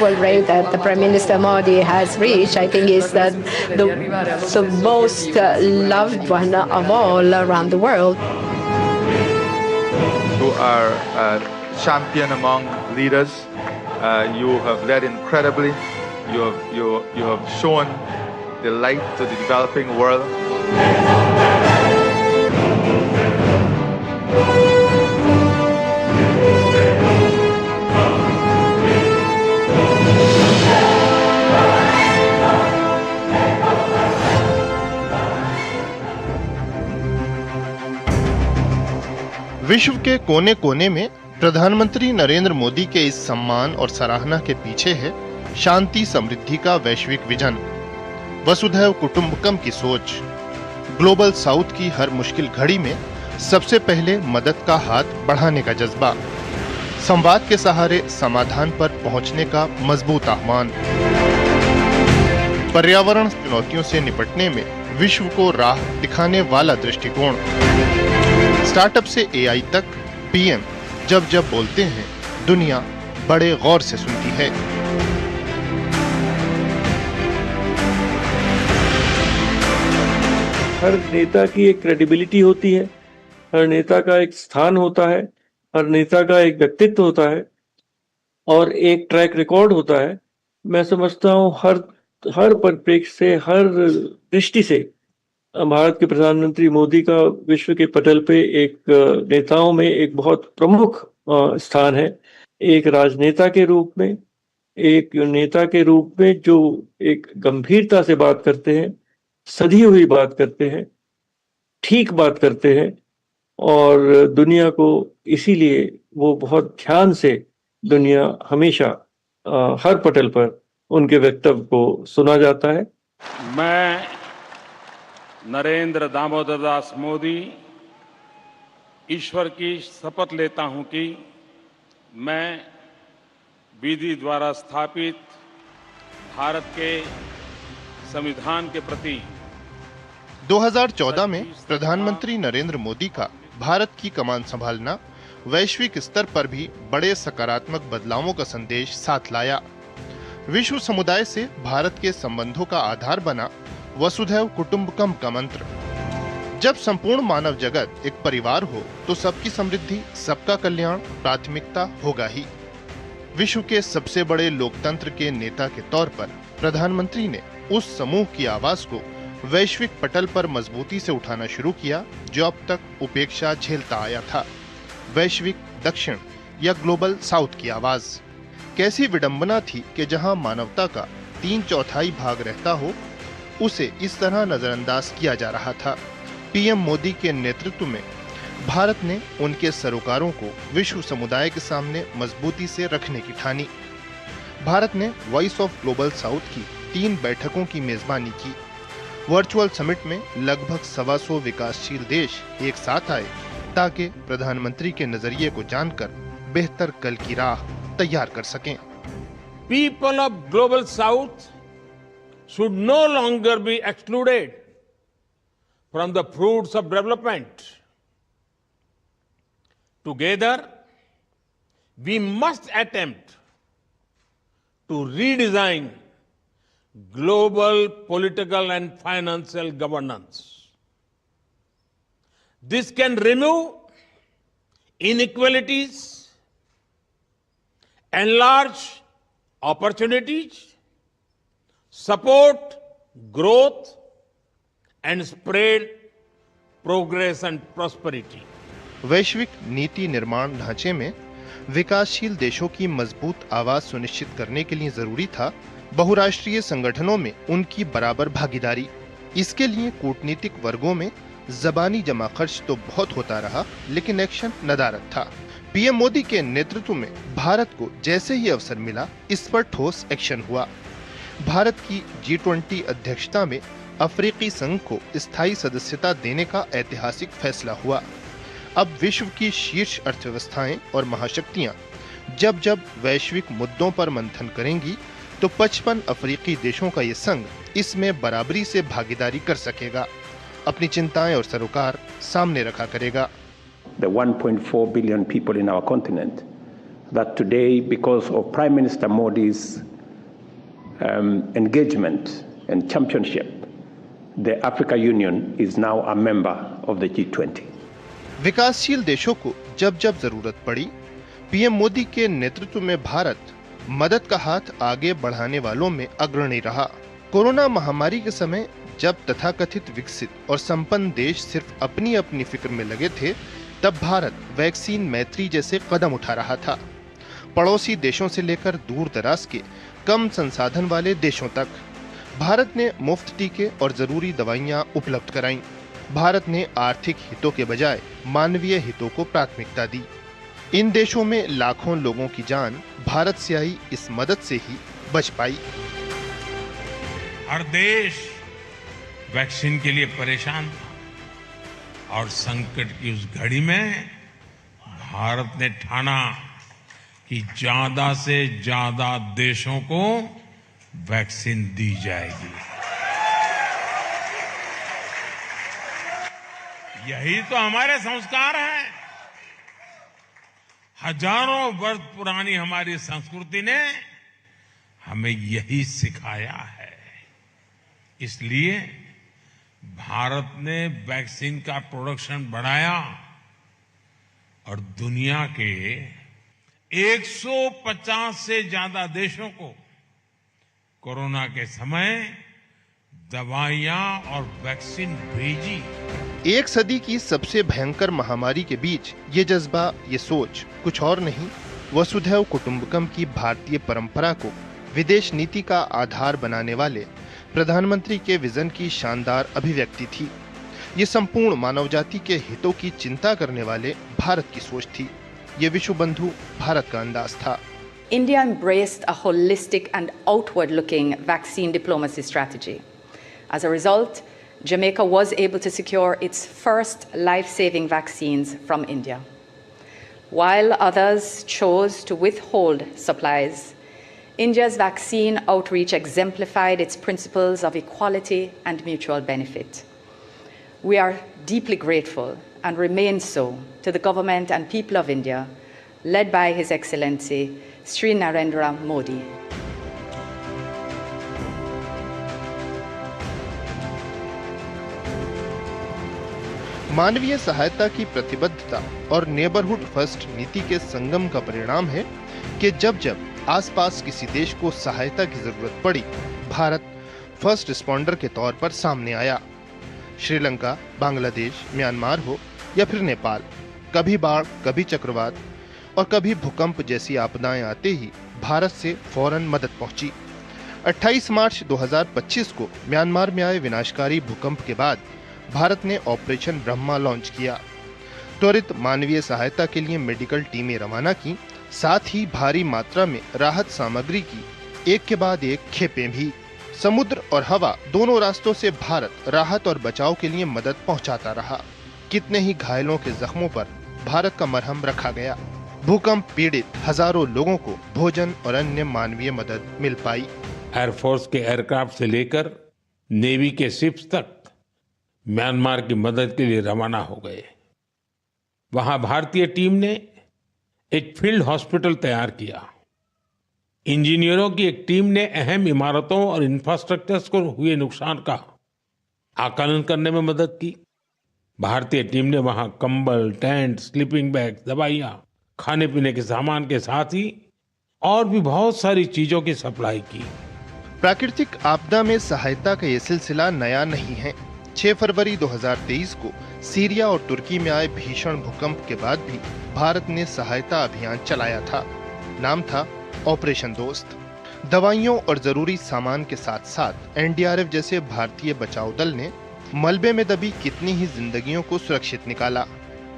approval rate that the Prime Minister Modi has reached, I think is that the most loved one of all around the world. You are a champion among leaders. You have led incredibly. You have shown the light to the developing world. विश्व के कोने कोने में प्रधानमंत्री नरेंद्र मोदी के इस सम्मान और सराहना के पीछे है शांति समृद्धि का वैश्विक विजन, वसुधैव कुटुंबकम की सोच, ग्लोबल साउथ की हर मुश्किल घड़ी में सबसे पहले मदद का हाथ बढ़ाने का जज्बा, संवाद के सहारे समाधान पर पहुंचने का मजबूत आह्वान, पर्यावरण चुनौतियों से निपटने में विश्व को राह दिखाने वाला दृष्टिकोण, स्टार्टअप से एआई तक पीएम जब जब बोलते हैं दुनिया बड़े गौर से सुनती है। हर नेता की एक क्रेडिबिलिटी होती है, हर नेता का एक स्थान होता है, हर नेता का एक व्यक्तित्व होता है और एक ट्रैक रिकॉर्ड होता है। मैं समझता हूँ हर परिप्रेक्ष्य से, हर दृष्टि से भारत के प्रधानमंत्री मोदी का विश्व के पटल पे एक नेताओं में एक बहुत प्रमुख स्थान है। एक राजनेता के रूप में, एक नेता के रूप में जो एक गंभीरता से बात करते हैं, सधी हुई बात करते हैं, ठीक बात करते हैं और दुनिया को इसीलिए वो बहुत ध्यान से दुनिया हमेशा हर पटल पर उनके वक्तव्य को सुना जाता है। मैं नरेंद्र दामोदर दास मोदी ईश्वर की शपथ लेता हूं कि मैं विधि द्वारा स्थापित भारत के संविधान के प्रति 2014 में प्रधानमंत्री नरेंद्र मोदी का भारत की कमान संभालना वैश्विक स्तर पर भी बड़े सकारात्मक बदलावों का संदेश साथ लाया। विश्व समुदाय से भारत के संबंधों का आधार बना वसुधैव कुटुंबकम का मंत्र। जब संपूर्ण मानव जगत एक परिवार हो तो सबकी समृद्धि, सबका कल्याण प्राथमिकता होगा ही। विश्व के सबसे बड़े लोकतंत्र के नेता के तौर पर प्रधानमंत्री ने उस समूह की आवाज को वैश्विक पटल पर मजबूती से उठाना शुरू किया जो अब तक उपेक्षा झेलता आया था। वैश्विक दक्षिण या ग्लोबल साउथ की आवाज। कैसी विडंबना थी कि जहां मानवता का 3/4 भाग रहता हो उसे इस तरह नजरअंदाज किया जा रहा था। पीएम मोदी के नेतृत्व में भारत ने उनके सरोकारों को विश्व समुदाय के सामने मजबूती से रखने की ठानी। भारत ने वॉइस ऑफ ग्लोबल साउथ की 3 बैठकों की मेजबानी की। वर्चुअल समिट में लगभग 125 विकासशील देश एक साथ आए ताकि प्रधानमंत्री के नजरिए को जानकर बेहतर कल की राह तैयार कर सकें। People of global south should no longer be excluded from the fruits of development. Together, we must attempt to redesign global political and financial governance. This can remove inequalities, enlarge opportunities, support growth and spread progress and prosperity. वैश्विक नीति निर्माण ढांचे में विकासशील देशों की मजबूत आवाज सुनिश्चित करने के लिए जरूरी था बहुराष्ट्रीय संगठनों में उनकी बराबर भागीदारी। इसके लिए कूटनीतिक वर्गों में जबानी जमा खर्च तो बहुत होता रहा, लेकिन एक्शन नदारद था। पीएम मोदी के नेतृत्व में भारत को जैसे ही अवसर मिला, इस पर ठोस एक्शन हुआ। भारत की G20 अध्यक्षता में अफ्रीकी संघ को स्थायी सदस्यता देने का ऐतिहासिक फैसला हुआ। अब विश्व की शीर्ष अर्थव्यवस्थाएं और महाशक्तियां जब जब वैश्विक मुद्दों पर मंथन करेंगी तो 55 अफ्रीकी देशों का ये संघ इसमें बराबरी से भागीदारी कर सकेगा, अपनी चिंताएं और सरोकार सामने रखा करेगा। The 1.4 billion people in our continent that today, because of Prime Minister Modi's engagement and championship, the Africa Union is now a member of the G20. विकासशील देशों को जब जब जरूरत पड़ी, पीएम मोदी के नेतृत्व में भारत मदद का हाथ आगे बढ़ाने वालों में अग्रणी रहा। कोरोना महामारी के समय जब तथाकथित विकसित और संपन्न देश सिर्फ अपनी अपनी फिक्र में लगे थे, तब भारत वैक्सीन मैत्री जैसे कदम उठा रहा था। पड़ोसी देशों से लेकर दूर दराज के कम संसाधन वाले देशों तक भारत ने मुफ्त टीके और जरूरी दवाइयां उपलब्ध कराईं। भारत ने आर्थिक हितों के बजाय मानवीय हितों को प्राथमिकता दी। इन देशों में लाखों लोगों की जान भारत से आई इस मदद से ही बच पाई। हर देश वैक्सीन के लिए परेशान था और संकट की उस घड़ी में भारत ने ठाना कि ज्यादा से ज्यादा देशों को वैक्सीन दी जाएगी। यही तो हमारे संस्कार हैं। हजारों वर्ष पुरानी हमारी संस्कृति ने हमें यही सिखाया है। इसलिए भारत ने वैक्सीन का प्रोडक्शन बढ़ाया और दुनिया के 150 से ज्यादा देशों को कोरोना के समय दवाइयां और वैक्सीन भेजी। एक सदी की सबसे भयंकर महामारी के बीच ये जज्बा, ये सोच कुछ और नहीं, वसुधैव कुटुंबकम की भारतीय परंपरा को विदेश नीति का आधार बनाने वाले प्रधानमंत्री के विजन की शानदार अभिव्यक्ति थी। ये संपूर्ण मानवजाति के हितों की चिंता करने वाले भारत की सोच थी। ये विश्व बंधु भारत का अंदाज था। India embraced a holistic and outward-looking vaccine diplomacy strategy. As a result, Jamaica was able to secure its first life-saving vaccines from India. While others chose to withhold supplies, India's vaccine outreach exemplified its principles of equality and mutual benefit. We are deeply grateful and remain so to the government and people of India, led by His Excellency Sri Narendra Modi. मानवीय सहायता की प्रतिबद्धता और neighbourhood first नीति के संगम का परिणाम है कि जब जब आसपास किसी देश को सहायता की जरूरत पड़ी, भारत फर्स्ट रिस्पॉन्डर के तौर पर सामने आया। श्रीलंका, बांग्लादेश, म्यांमार हो या फिर नेपाल, कभी बाढ़, कभी चक्रवात और कभी भूकंप जैसी आपदाएं आते ही भारत से फौरन मदद पहुंची। 28 मार्च 2025 को म्यांमार में आए विनाशकारी भूकंप के बाद भारत ने ऑपरेशन ब्रह्मा लॉन्च किया। त्वरित मानवीय सहायता के लिए मेडिकल टीमें रवाना की, साथ ही भारी मात्रा में राहत सामग्री की एक के बाद एक खेपें भी। समुद्र और हवा दोनों रास्तों से भारत राहत और बचाव के लिए मदद पहुंचाता रहा। कितने ही घायलों के जख्मों पर भारत का मरहम रखा गया। भूकंप पीड़ित हजारों लोगों को भोजन और अन्य मानवीय मदद मिल पाई। एयरफोर्स के एयरक्राफ्ट से लेकर नेवी के शिप्स तक म्यांमार की मदद के लिए रवाना हो गए। वहां भारतीय टीम ने एक फील्ड हॉस्पिटल तैयार किया। इंजीनियरों की एक टीम ने अहम इमारतों और इंफ्रास्ट्रक्चर्स को हुए नुकसान का आकलन करने में मदद की। भारतीय टीम ने वहां कंबल, टेंट, स्लीपिंग बैग, दवाइयां, खाने पीने के सामान के साथ ही और भी बहुत सारी चीजों की सप्लाई की। प्राकृतिक आपदा में सहायता का ये सिलसिला नया नहीं है। 6 फरवरी 2023 को सीरिया और तुर्की में आए भीषण भूकंप के बाद भी भारत ने सहायता अभियान चलाया था। नाम था ऑपरेशन दोस्त। दवाइयों और जरूरी सामान के साथ साथ एनडीआरएफ जैसे भारतीय बचाव दल ने मलबे में दबी कितनी ही जिंदगियों को सुरक्षित निकाला।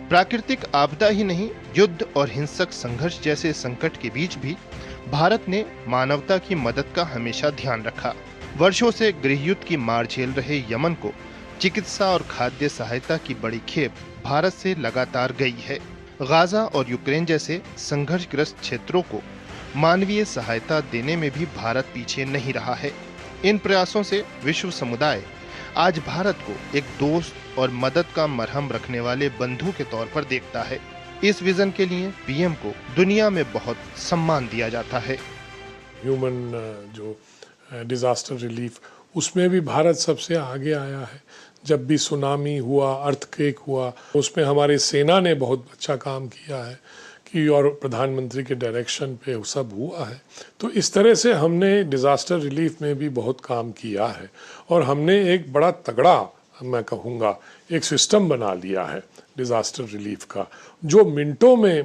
प्राकृतिक आपदा ही नहीं, युद्ध और हिंसक संघर्ष जैसे संकट के बीच भी भारत ने मानवता की मदद का हमेशा ध्यान रखा। वर्षों से गृहयुद्ध की मार झेल रहे यमन को चिकित्सा और खाद्य सहायता की बड़ी खेप भारत से लगातार गई है। गाजा और यूक्रेन जैसे संघर्षग्रस्त क्षेत्रों को मानवीय सहायता देने में भी भारत पीछे नहीं रहा है। इन प्रयासों से विश्व समुदाय आज भारत को एक दोस्त और मदद का मरहम रखने वाले बंधु के तौर पर देखता है। इस विजन के लिए पीएम को दुनिया में बहुत सम्मान दिया जाता है। ह्यूमन जो डिज़ास्टर रिलीफ, उसमें भी भारत सबसे आगे आया है। जब भी सुनामी हुआ, अर्थक्वेक हुआ, उसमें हमारी सेना ने बहुत अच्छा काम किया है कि और प्रधानमंत्री के डायरेक्शन पे वो सब हुआ है। तो इस तरह से हमने डिज़ास्टर रिलीफ में भी बहुत काम किया है और हमने एक बड़ा तगड़ा, मैं कहूँगा, एक सिस्टम बना लिया है डिज़ास्टर रिलीफ का, जो मिनटों में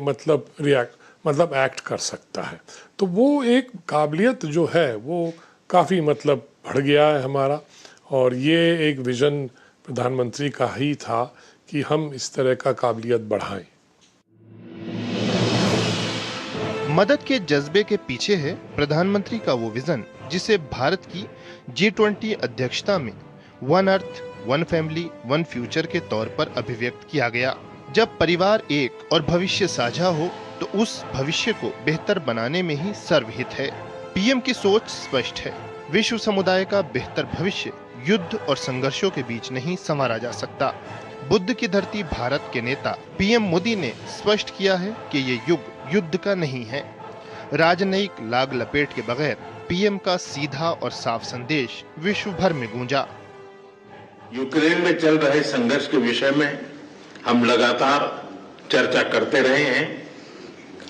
मतलब एक्ट कर सकता है। तो वो एक काबिलियत जो है वो काफ़ी बढ़ गया है हमारा, और ये एक विज़न प्रधानमंत्री का ही था कि हम इस तरह का काबिलियत बढ़ाएं। मदद के जज्बे के पीछे है प्रधानमंत्री का वो विजन जिसे भारत की G20 अध्यक्षता में one earth, one family, one future के तौर पर अभिव्यक्त किया गया। जब परिवार एक और भविष्य साझा हो तो उस भविष्य को बेहतर बनाने में ही सर्वहित है। पीएम की सोच स्पष्ट है, विश्व समुदाय का बेहतर भविष्य युद्ध और संघर्षों के बीच नहीं संवारा जा सकता। बुद्ध की धरती भारत के नेता पीएम मोदी ने स्पष्ट किया है कि ये युग युद्ध का नहीं है। राजनयिक लाग लपेट के बगैर पीएम का सीधा और साफ संदेश विश्व भर में गूंजा। यूक्रेन में चल रहे संघर्ष के विषय में हम लगातार चर्चा करते रहे हैं।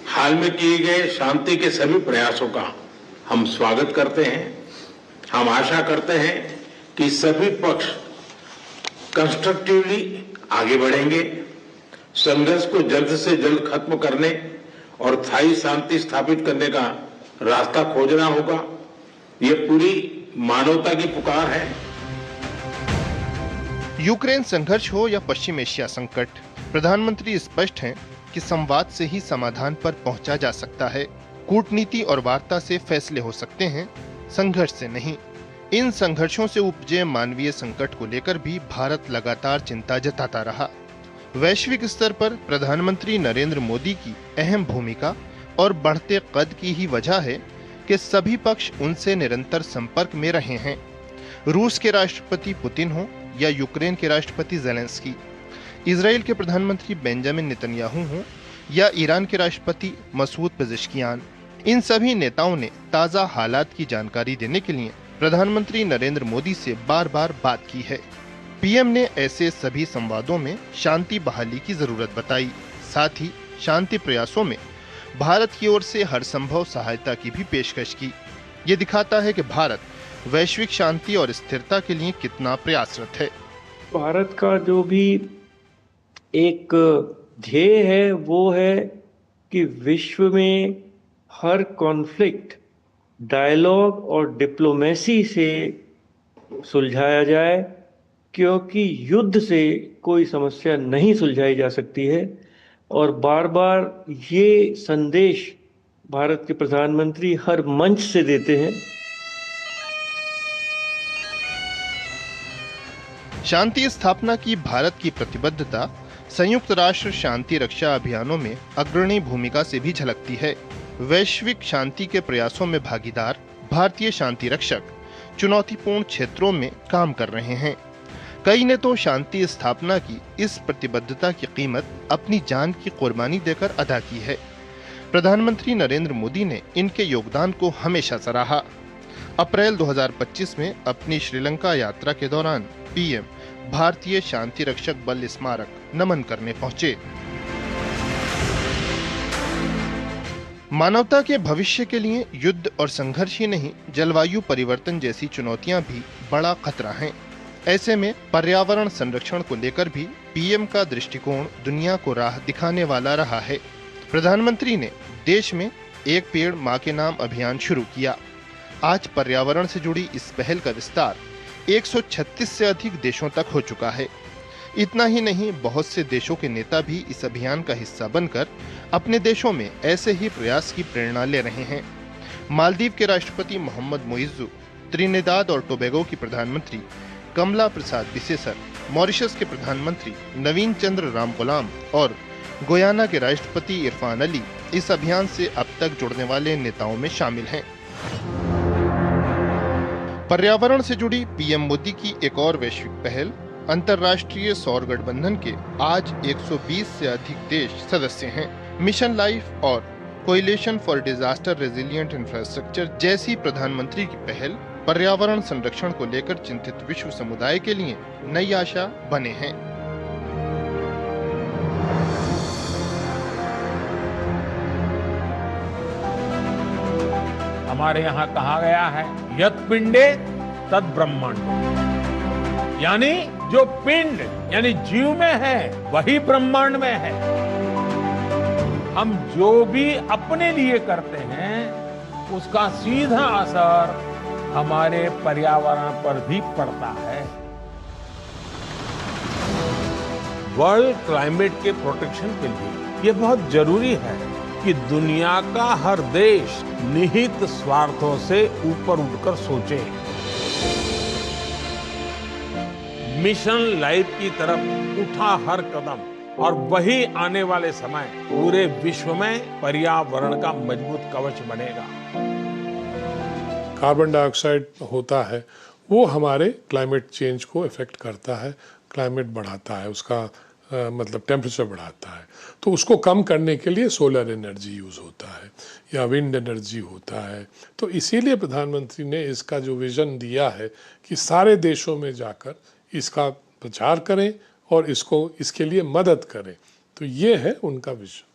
हाल में किए गए शांति के सभी प्रयासों का हम स्वागत करते हैं। हम आशा करते हैं कि सभी पक्ष कंस्ट्रक्टिवली आगे बढ़ेंगे। संघर्ष को जल्द से जल्द खत्म करने और स्थायी शांति स्थापित करने का रास्ता खोजना होगा। ये पूरी मानवता की पुकार है। यूक्रेन संघर्ष हो या पश्चिम एशिया संकट, प्रधानमंत्री स्पष्ट हैं कि संवाद से ही समाधान पर पहुंचा जा सकता है। कूटनीति और वार्ता से फैसले हो सकते हैं, संघर्ष से नहीं। इन संघर्षों से उपजे मानवीय संकट को लेकर भी भारत लगातार चिंता जताता रहा। वैश्विक स्तर पर प्रधानमंत्री नरेंद्र मोदी की अहम भूमिका और बढ़ते कद की ही वजह है कि सभी पक्ष उनसे निरंतर संपर्क में रहे हैं। रूस के राष्ट्रपति पुतिन हो या यूक्रेन के राष्ट्रपति ज़ेलेंस्की, इजराइल के प्रधानमंत्री बेंजामिन नेतन्याहू हो या ईरान के राष्ट्रपति मसूद पेज़ेश्कियान, इन सभी नेताओं ने ताज़ा हालात की जानकारी देने के लिए प्रधानमंत्री नरेंद्र मोदी से बार बार बात की है। पीएम ने ऐसे सभी संवादों में शांति बहाली की जरूरत बताई। साथ ही शांति प्रयासों में भारत की ओर से हर संभव सहायता की भी पेशकश की। ये दिखाता है कि भारत वैश्विक शांति और स्थिरता के लिए कितना प्रयासरत है। भारत का जो भी एक ध्येय है वो है कि विश्व में हर कॉन्फ्लिक्ट डायलॉग और डिप्लोमेसी से सुलझाया जाए, क्योंकि युद्ध से कोई समस्या नहीं सुलझाई जा सकती है। और बार बार ये संदेश भारत के प्रधानमंत्री हर मंच से देते हैं। शांति स्थापना की भारत की प्रतिबद्धता संयुक्त राष्ट्र शांति रक्षा अभियानों में अग्रणी भूमिका से भी झलकती है। वैश्विक शांति के प्रयासों में भागीदार भारतीय शांति रक्षक चुनौतीपूर्ण क्षेत्रों में काम कर रहे हैं। कई ने तो शांति स्थापना की इस प्रतिबद्धता की कीमत अपनी जान की कुर्बानी देकर अदा की है। प्रधानमंत्री नरेंद्र मोदी ने इनके योगदान को हमेशा सराहा। अप्रैल 2025 में अपनी श्रीलंका यात्रा के दौरान पीएम भारतीय शांति रक्षक बल स्मारक नमन करने पहुंचे। मानवता के भविष्य के लिए युद्ध और संघर्ष ही नहीं, जलवायु परिवर्तन जैसी चुनौतियां भी बड़ा खतरा हैं। ऐसे में पर्यावरण संरक्षण को लेकर भी पीएम का दृष्टिकोण दुनिया को राह दिखाने वाला रहा है। प्रधानमंत्री ने देश में एक पेड़ मां के नाम अभियान शुरू किया। आज पर्यावरण से जुड़ी इस पहल का विस्तार 136 से अधिक देशों तक हो चुका है। इतना ही नहीं, बहुत से देशों के नेता भी इस अभियान का हिस्सा बनकर अपने देशों में ऐसे ही प्रयास की प्रेरणा ले रहे हैं। मालदीव के राष्ट्रपति मोहम्मद मुइज़्ज़ू, त्रिनिदाद और टोबैगो की प्रधानमंत्री कमला प्रसाद बिसेसर, मॉरिशस के प्रधानमंत्री नवीन चंद्र रामगुलाम और गोयाना के राष्ट्रपति इरफान अली इस अभियान से अब तक जुड़ने वाले नेताओं में शामिल हैं। पर्यावरण से जुड़ी पीएम मोदी की एक और वैश्विक पहल, अंतर्राष्ट्रीय सौर गठबंधन के आज 120 से अधिक देश सदस्य हैं। मिशन लाइफ और coalition for disaster resilient infrastructure जैसी प्रधानमंत्री की पहल पर्यावरण संरक्षण को लेकर चिंतित विश्व समुदाय के लिए नई आशा बने हैं। हमारे यहाँ कहा गया है यत् पिंडे तद ब्रह्मांड, यानी जो पिंड यानी जीव में है वही ब्रह्मांड में है। हम जो भी अपने लिए करते हैं उसका सीधा असर हमारे पर्यावरण पर भी पड़ता है। वर्ल्ड क्लाइमेट के प्रोटेक्शन के लिए ये बहुत जरूरी है कि दुनिया का हर देश निहित स्वार्थों से ऊपर उठकर सोचे, मिशन लाइफ की तरफ उठा हर कदम, और वही आने वाले समय पूरे विश्व में पर्यावरण का मजबूत कवच बनेगा। कार्बन डाइऑक्साइड होता है वो हमारे क्लाइमेट चेंज को इफेक्ट करता है, क्लाइमेट बढ़ाता है, उसका मतलब टेम्परेचर बढ़ाता है। तो उसको कम करने के लिए सोलर एनर्जी यूज़ होता है या विंड एनर्जी होता है। तो इसीलिए प्रधानमंत्री ने इसका जो विज़न दिया है कि सारे देशों में जाकर इसका प्रचार करें और इसके लिए मदद करें, तो ये है उनका विजन।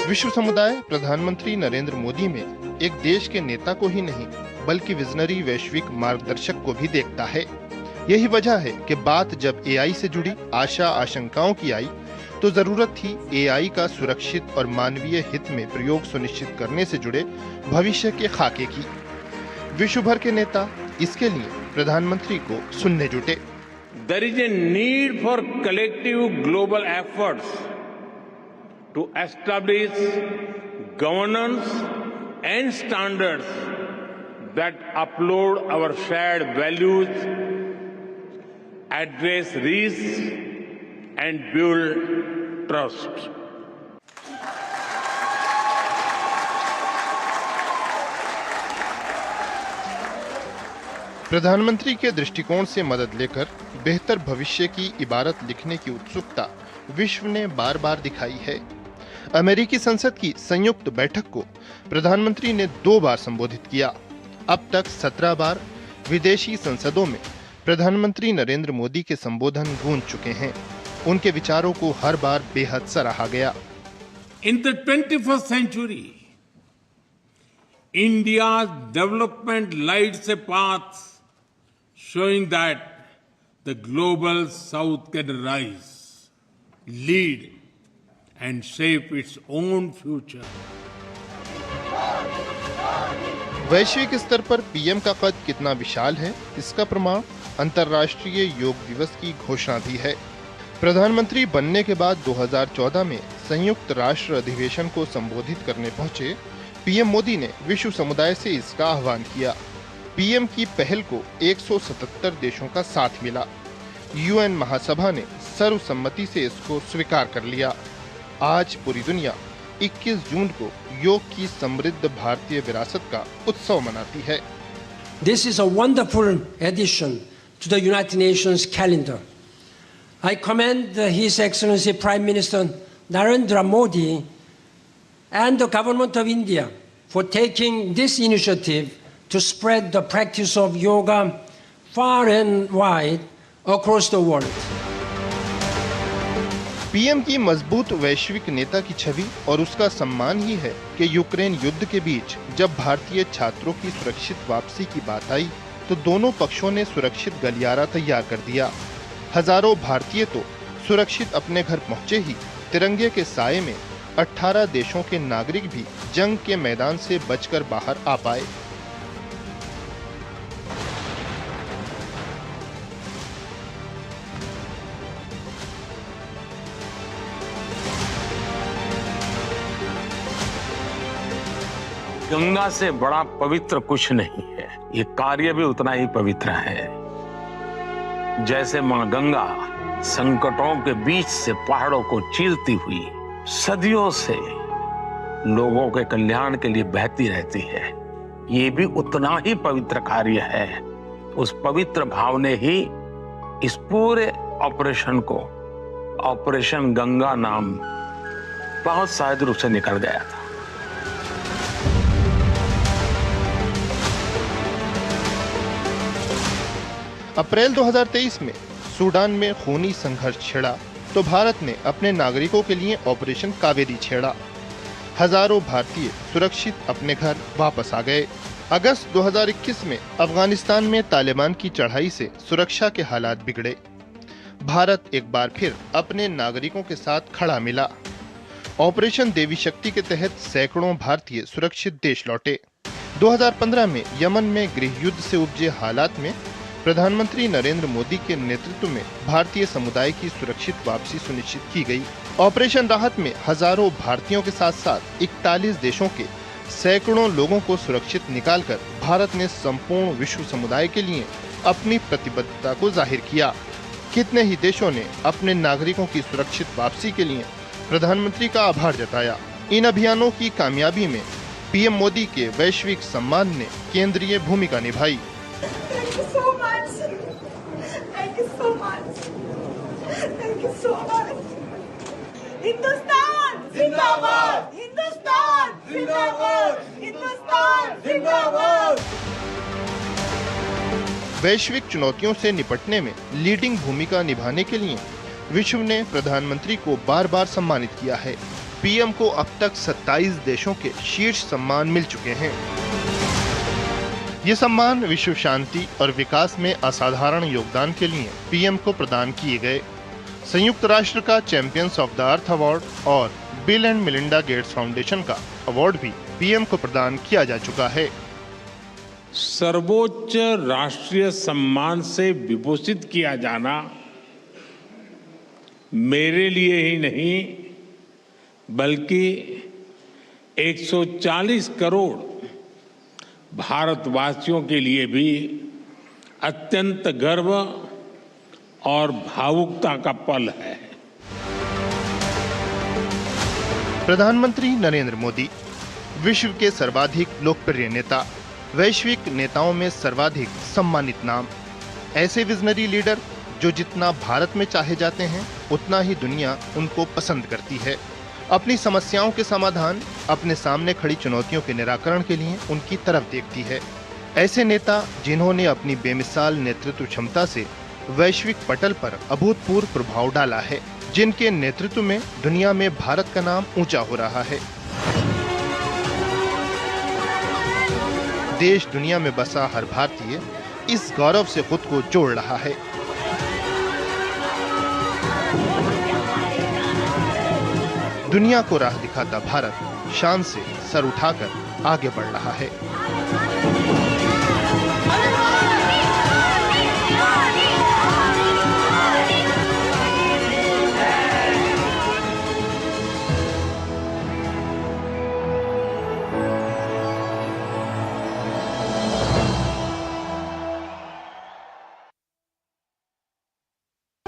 विश्व समुदाय प्रधानमंत्री नरेंद्र मोदी में एक देश के नेता को ही नहीं बल्कि विजनरी वैश्विक मार्गदर्शक को भी देखता है। यही वजह है कि बात जब एआई से जुड़ी आशा आशंकाओं की आई तो जरूरत थी एआई का सुरक्षित और मानवीय हित में प्रयोग सुनिश्चित करने से जुड़े भविष्य के खाके की। विश्व भर के नेता इसके लिए प्रधानमंत्री को सुनने जुटे। There is a need for collective global efforts to establish governance and standards that uphold our shared values, address risks, and build trust. प्रधानमंत्री के दृष्टिकोण से मदद लेकर बेहतर भविष्य की इबारत लिखने की उत्सुकता विश्व ने बार बार दिखाई है। अमेरिकी संसद की संयुक्त बैठक को प्रधानमंत्री ने 2 बार संबोधित किया। अब तक 17 बार विदेशी संसदों में प्रधानमंत्री नरेंद्र मोदी के संबोधन गूंज चुके हैं। उनके विचारों को हर बार बेहद सराहा गया। In the 21st century, India's development lights a path showing that the global south can rise, lead, and shape its own future. वैश्विक स्तर पर पीएम का कद कितना विशाल है, इसका प्रमाण अंतर्राष्ट्रीय योग दिवस की घोषणा भी है। प्रधानमंत्री बनने के बाद 2014 में संयुक्त राष्ट्र अधिवेशन को संबोधित करने पहुंचे पीएम मोदी ने विश्व समुदाय से इसका आह्वान किया। पीएम की पहल को 177 देशों का साथ मिला। यूएन महासभा ने सर्वसम्मति से इसको स्वीकार कर लिया। आज पूरी दुनिया 21 जून को योग की समृद्ध भारतीय विरासत का उत्सव मनाती है। This is a wonderful addition to the United Nations calendar. I commend His Excellency Prime Minister Narendra Modi and the Government of India for taking this initiative to spread the practice of yoga far and wide across the world. PM की मजबूत वैश्विक नेता की छवि और उसका सम्मान ही है कि यूक्रेन युद्ध के बीच जब भारतीय छात्रों की सुरक्षित वापसी की बात आई तो दोनों पक्षों ने सुरक्षित गलियारा तैयार कर दिया। हजारों भारतीय तो सुरक्षित अपने घर पहुंचे ही तिरंगे के साए में 18 देशों के नागरिक भी जंग के मैदान से बचकर बाहर आ पाए। गंगा से बड़ा पवित्र कुछ नहीं है, ये कार्य भी उतना ही पवित्र है। जैसे मां गंगा संकटों के बीच से पहाड़ों को चीरती हुई सदियों से लोगों के कल्याण के लिए बहती रहती है, ये भी उतना ही पवित्र कार्य है। उस पवित्र भाव ने ही इस पूरे ऑपरेशन को ऑपरेशन गंगा नाम बहुत सहज रूप से निकल गया था। अप्रैल 2023 में सूडान में खूनी संघर्ष छिड़ा तो भारत ने अपने नागरिकों के लिए ऑपरेशन कावेरी छेड़ा। हजारों भारतीय सुरक्षित अपने घर वापस आ गए। अगस्त 2021 में अफगानिस्तान में तालिबान की चढ़ाई से सुरक्षा के हालात बिगड़े। भारत एक बार फिर अपने नागरिकों के साथ खड़ा मिला। ऑपरेशन देवी शक्ति के तहत सैकड़ों भारतीय सुरक्षित देश लौटे। 2015 में यमन में गृह युद्ध से उपजे हालात में प्रधानमंत्री नरेंद्र मोदी के नेतृत्व में भारतीय समुदाय की सुरक्षित वापसी सुनिश्चित की गई। ऑपरेशन राहत में हजारों भारतीयों के साथ साथ 41 देशों के सैकड़ों लोगों को सुरक्षित निकालकर भारत ने संपूर्ण विश्व समुदाय के लिए अपनी प्रतिबद्धता को जाहिर किया। कितने ही देशों ने अपने नागरिकों की सुरक्षित वापसी के लिए प्रधानमंत्री का आभार जताया। इन अभियानों की कामयाबी में पीएम मोदी के वैश्विक सम्मान ने केंद्रीय भूमिका निभाई। हिंदुस्तान जिंदाबाद, हिंदुस्तान जिंदाबाद, हिंदुस्तान जिंदाबाद। वैश्विक चुनौतियों से निपटने में लीडिंग भूमिका निभाने के लिए विश्व ने प्रधानमंत्री को बार बार सम्मानित किया है। पीएम को अब तक 27 देशों के शीर्ष सम्मान मिल चुके हैं। ये सम्मान विश्व शांति और विकास में असाधारण योगदान के लिए पीएम को प्रदान किए गए। संयुक्त राष्ट्र का champions of the earth award और Bill and Melinda Gates Foundation का अवार्ड भी पीएम को प्रदान किया जा चुका है। सर्वोच्च राष्ट्रीय सम्मान से विभूषित किया जाना मेरे लिए ही नहीं बल्कि 140 करोड़ भारतवासियों के लिए भी अत्यंत गर्व और भावुकता का पल है। प्रधानमंत्री नरेंद्र मोदी विश्व के सर्वाधिक लोकप्रिय नेता, वैश्विक नेताओं में सर्वाधिक सम्मानित नाम, ऐसे विजनरी लीडर जो जितना भारत में चाहे जाते हैं उतना ही दुनिया उनको पसंद करती है। अपनी समस्याओं के समाधान, अपने सामने खड़ी चुनौतियों के निराकरण के लिए उनकी तरफ देखती है। ऐसे नेता जिन्होंने अपनी बेमिसाल नेतृत्व क्षमता से वैश्विक पटल पर अभूतपूर्व प्रभाव डाला है, जिनके नेतृत्व में दुनिया में भारत का नाम ऊंचा हो रहा है। देश दुनिया में बसा हर भारतीय इस गौरव से खुद को जोड़ रहा है। दुनिया को राह दिखाता भारत शान से सर उठाकर आगे बढ़ रहा है।